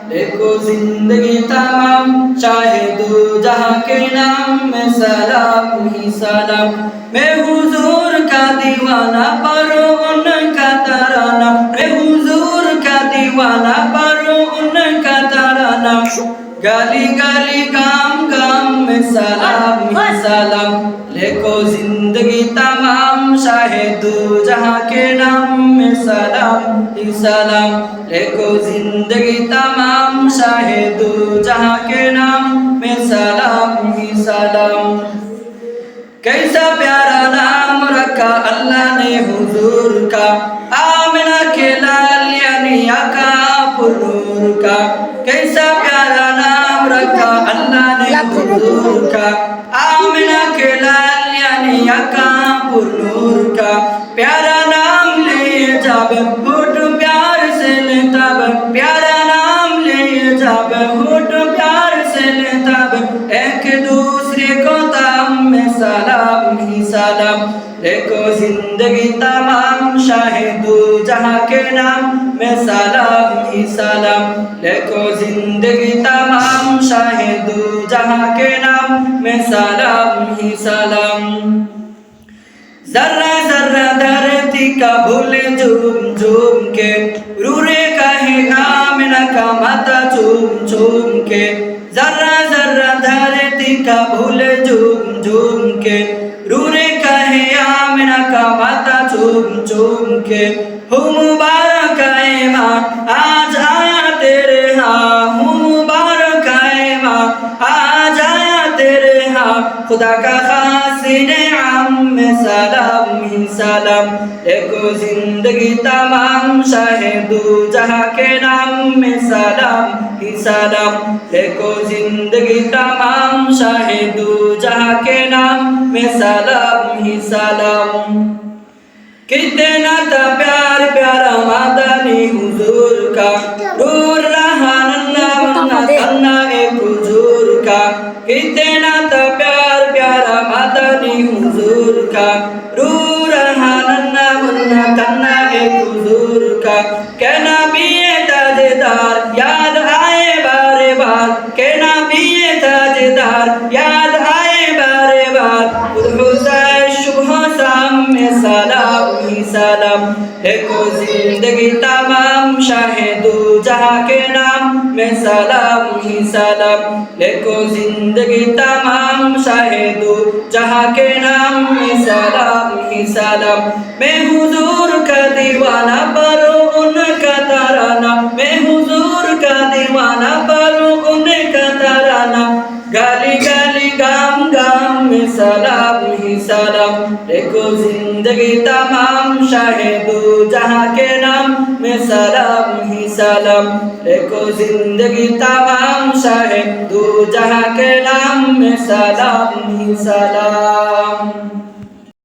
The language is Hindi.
देखो जिंदगी तमाम चाहे दो जहां के नाम में सलाम ही सलाम। मैं हुजूर का दीवाना पढ़ो उनका तराना, मैं हुजूर का दीवाना पढ़ो उनका तराना। गली गली गाम गाम में सलाम ही सलाम। देखो जिंदगी तमाम शाहे दो जहां के नाम में सलाम ही सलाम। देखो जिंदगी तमाम शाहे दो जहां के नाम में सलाम ही सलाम। कैसा प्यारा नाम रखा अल्लाह ने हुजूर का, आमिना के लाल यानी आका पुरूर का। कैसा प्यारा नाम रखा अल्लाह ने हुजूर का, आमिना के लाल यानी आका पुरूर का। प्यारा नाम ले जाबे होठ प्यार से लेताब, प्यारा नाम ले जाबे होठ प्यार से लेताब। एक दूसरे को ताम में सलाम ही सलाम। देखो जिंदगी तमाम शाहे दो जहां के नाम में सलाम ही सलाम। देखो जिंदगी तमाम शाहे दो जहां के नाम में सलाम ही सलाम। जर्रा जर्रा धरती का भूले झूम झूम के, रूरे कहे आमिना का माता चूम चूम के। जर्रा जर्रा धरती का भूले झूम झूम के, रूरे कहे आमिना का माता चूम चूम के। हो मुबारक है माँ आज आया तेरे यहाँ, हो मुबारक है माँ आज आया तेरे यहाँ। खुदा का खासिने आम में सलाम ही सलाम। देखो जिंदगी तमाम शाहे दो जहां के नाम में सलाम ही सलाम। देखो जिंदगी तमाम शाहे दो जहां के नाम में सलाम ही सलाम। कितना था प्यार प्यारा मादानी हुजूर का, दूर रहा नन्ना मुन्ना तन्ना एक हुजूर का। कितना था प्यार प्यारा मादानी हुजूर का, दूर रहा नन्ना मुन्ना तन्ना एक हुजूर का। कहना भी ये ताजेदार याद आए बारे बार, कहना भी ये ताजेदार याद आए बारे बार। हुसैन सुबह शाम में सलाम ही सलाम। देखो जिंदगी तमाम शाहे दो जहां के नाम में सलाम ही सलाम। देखो जिंदगी तमाम शाहे दो जहां के नाम में सलाम ही सलाम। मैं हुजूर का दीवाना पढ़ो उनका तराना, मैं हुजूर का दीवाना पढ़ो उनका तराना। गाली गाली गाम गाम में सलाम ही सलाम। देखो जिंदगी तमाम शाहे दो जहां के नाम में सलाम ही सलाम। देखो जिंदगी तमाम शाहे दो जहां के नाम में सलाम ही सलाम।